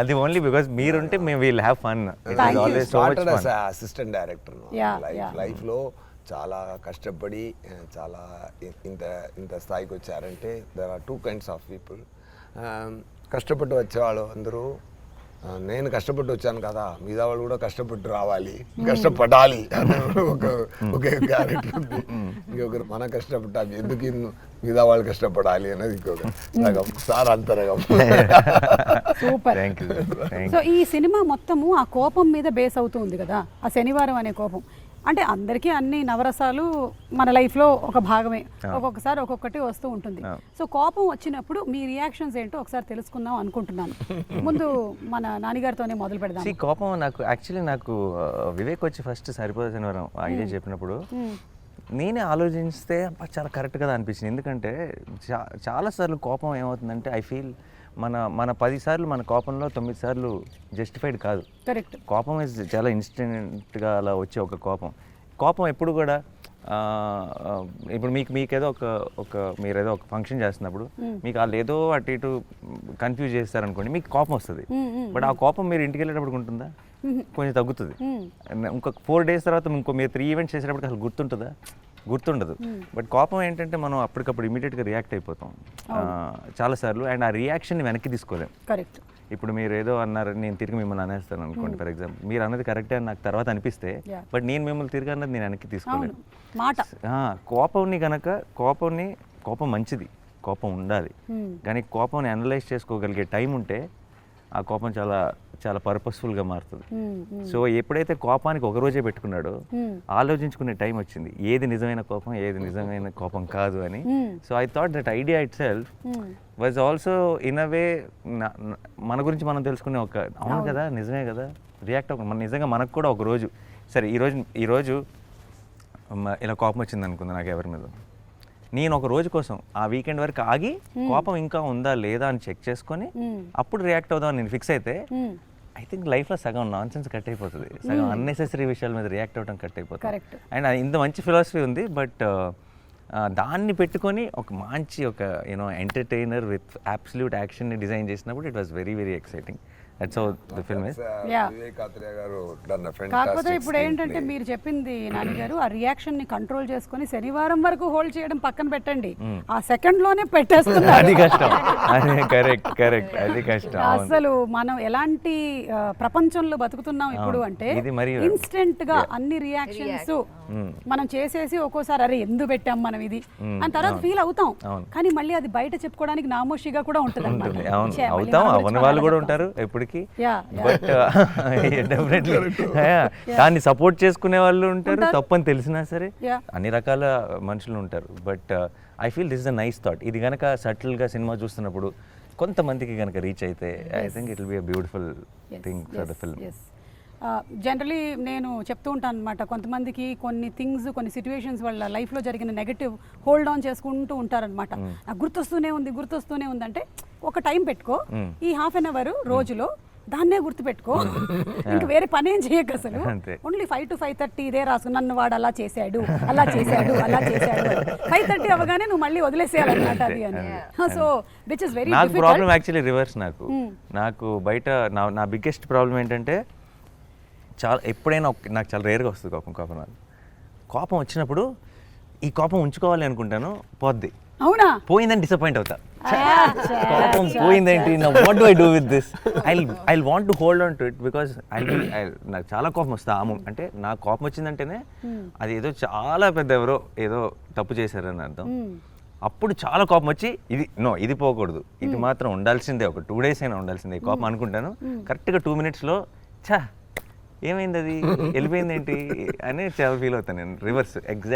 అది only because మీరుంటే మేము will have fun. Assistant director లైఫ్లో చాలా కష్టపడి చాలా ఇంత స్థాయికి వచ్చారంటే there are 2 kinds of people. కష్టపడి వచ్చేవాళ్ళు అందరూ నేను కష్టపడి వచ్చాను కదా మిగతా వాళ్ళు కూడా కష్టపడి రావాలి, కష్టపడాలి అనే ఒక క్యారెక్టర్ ఉంది. ఇంకొకరు మనం కష్టపడ్డాం ఎందుకు మిగతా వాళ్ళు కష్టపడాలి అనేది ఇంకొక సగం సార్ అంతరగం. సూపర్. సో ఈ సినిమా మొత్తము ఆ కోపం మీద బేస్ అవుతూ ఉంది కదా, ఆ శనివారం అనే కోపం. అంటే అందరికీ అన్ని నవరసాలు మన లైఫ్లో ఒక భాగమే, ఒక్కొక్కసారి ఒక్కొక్కటి వస్తూ ఉంటుంది. సో కోపం వచ్చినప్పుడు మీ రియాక్షన్స్ ఏంటో ఒకసారి తెలుసుకుందాం అనుకుంటున్నాను. ముందు మన నాన్నగారితోనే మొదలు పెడదాం. కోపం నాకు యాక్చువల్లీ నాకు వివేక్ వచ్చి ఫస్ట్ సరిపోదు శనివారం ఐడియా చెప్పినప్పుడు నేనే ఆలోచిస్తే చాలా కరెక్ట్ కదా అనిపించింది. ఎందుకంటే చాలాసార్లు కోపం ఏమవుతుందంటే ఐ ఫీల్ మన 10 సార్లు మన కోపంలో 9 సార్లు జస్టిఫైడ్ కాదు. కరెక్ట్. కోపం ఇస్ చాలా ఇన్స్టెంట్గా అలా వచ్చే ఒక కోపం ఎప్పుడు కూడా ఇప్పుడు మీకేదో మీరేదో ఒక ఫంక్షన్ చేస్తున్నప్పుడు మీకు వాళ్ళు ఏదో అటు ఇటు కన్ఫ్యూజ్ చేస్తారనుకోండి, మీకు కోపం వస్తుంది. బట్ ఆ కోపం మీరు ఇంటికి వెళ్ళేటప్పుడు ఉంటుందా? కొంచెం తగ్గుతుంది. ఇంకొక 4 days తర్వాత మీరు 3 events చేసేటప్పుడు అసలు గుర్తుండదు. బట్ కోపం ఏంటంటే మనం అప్పటికప్పుడు ఇమీడియట్గా రియాక్ట్ అయిపోతాం చాలాసార్లు, అండ్ ఆ రియాక్షన్ని వెనక్కి తీసుకోలేం. కరెక్ట్. ఇప్పుడు మీరు ఏదో అన్నారు, నేను తిరిగి మిమ్మల్ని అనేస్తాను అనుకోండి ఫర్ ఎగ్జాంపుల్, మీరు అన్నది కరెక్టే అని నాకు తర్వాత అనిపిస్తే బట్ నేను మిమ్మల్ని తిరిగి అన్నది నేను వెనక్కి తీసుకోలేను. కోపం మంచిది, కోపం ఉండాలి. కానీ కోపంని అనలైజ్ చేసుకోగలిగే టైం ఉంటే ఆ కోపం చాలా చాలా పర్పస్ఫుల్గా మారుతుంది. సో ఎప్పుడైతే కోపానికి ఒక రోజే పెట్టుకున్నాడో ఆలోచించుకునే టైం వచ్చింది, ఏది నిజమైన కోపం ఏది నిజమైన కోపం కాదు అని. So I thought that idea itself was also in a way మన గురించి మనం తెలుసుకునే ఒక అవును కదా నిజమే కదా రియాక్ట్ అవ్వకుండా మన నిజంగా మనకు కూడా ఒక రోజు సరే ఈరోజు ఇలా కోపం వచ్చింది అనుకుంది నాకు ఎవరి మీద, నేను ఒక రోజు కోసం ఆ వీకెండ్ వరకు ఆగి కోపం ఇంకా ఉందా లేదా అని చెక్ చేసుకొని అప్పుడు రియాక్ట్ అవుదాం నేను ఫిక్స్ అయితే ఐ థింక్ లైఫ్లో సగం నాన్ సెన్స్ కట్ అయిపోతుంది, సగం అన్నెసెసరీ విషయాల మీద రియాక్ట్ అవ్వడం కట్ అయిపోతుంది. అండ్ ఇంత మంచి ఫిలాసఫీ ఉంది, బట్ దాన్ని పెట్టుకొని ఒక మంచి ఒక ఎంటర్టైనర్ విత్ అబ్సల్యూట్ యాక్షన్ని డిజైన్ చేసినప్పుడు it was very very exciting. That's how the film is. కాకపోతే ఇప్పుడు ఏంటంటే మీరు చెప్పింది నాన్నగారు, ఆ రియాక్షన్ ని కంట్రోల్ చేసుకొని శనివారం వరకు హోల్డ్ చేయడం పక్కన పెట్టండి, ఆ సెకండ్ లోనే పెట్టేస్తున్నారు. అది కష్టం. అది కరెక్ట్ అది కష్టం. అసలు మనం ఎలాంటి ప్రపంచంలో బతుకుతున్నాం ఇప్పుడు అంటే ఇన్స్టెంట్ గా అన్ని రియాక్షన్స్ మనం చేసేసి ఒక్కోసారి అరే ఎందుకు పెట్టాం మనం ఇది అని తర్వాత ఫీల్ అవుతాం, కానీ మళ్ళీ అది బయట చెప్పుకోవడానికి నామోషిగా కూడా ఉంటుంది. అవన్నీ వాళ్ళు కూడా ఉంటారు ఎప్పటికీ, బట్ డెఫినెట్లీ దాన్ని సపోర్ట్ చేసుకునే వాళ్ళు ఉంటారు, తప్పని తెలిసినా సరే అన్ని రకాల మనుషులు ఉంటారు. But I feel this is a nice thought. ఇది కనుక సటిల్గా సినిమా చూస్తున్నప్పుడు కొంతమందికి కనుక రీచ్ అయితే I think it will be a beautiful thing for the film. Generally నేను చెప్తూ ఉంటాను అనమాట, కొంతమందికి కొన్ని థింగ్స్ కొన్ని సిచ్యువేషన్స్ వాళ్ళ లైఫ్లో జరిగిన నెగటివ్ హోల్డ్ ఆన్ చేసుకుంటూ ఉంటారనమాట. నాకు గుర్తొస్తూనే ఉంది అంటే ఒక టైం పెట్టుకో, ఈ ½ an hour రోజులో దాన్నే గుర్తుపెట్టుకో, ఇంక వేరే పని ఏం చేయక అసలు ఓన్లీ 5 to 5:30 ఇదే రాసు, నన్ను వాడు అలా చేశాడు 5:30 అవగానే నువ్వు మళ్ళీ వదిలేసేయాలన్నమాట అది అని. So which is very difficult. Problem actually reverse. నాకు బయట నా బిగ్గెస్ట్ ప్రాబ్లం ఏంటంటే ఎప్పుడైనా నాకు చాలా రేర్గా వస్తుంది కోపం వచ్చినప్పుడు ఈ కోపం ఉంచుకోవాలి అనుకుంటాను, పోద్ది. అవునా? పోయిందని డిసప్పాయింట్ అవుతా, కోపం పోయిందేంటి, what do I do with this, I want to hold on to it because నాకు చాలా కోపం వస్తా. అంటే నాకు కోపం వచ్చిందంటేనే అది ఏదో చాలా పెద్ద ఎవరో ఏదో తప్పు చేశారని అర్థం. అప్పుడు చాలా కోపం వచ్చి ఇది పోకూడదు, ఇది మాత్రం ఉండాల్సిందే, ఒక 2 days అయినా ఉండాల్సిందే ఈ కోపం అనుకుంటాను. కరెక్ట్గా 2 minutesలో ఏమైంది అది వెళ్ళిపోయింది ఏంటి అని చాలా ఫీల్ అవుతాను నేను. Reverse exact.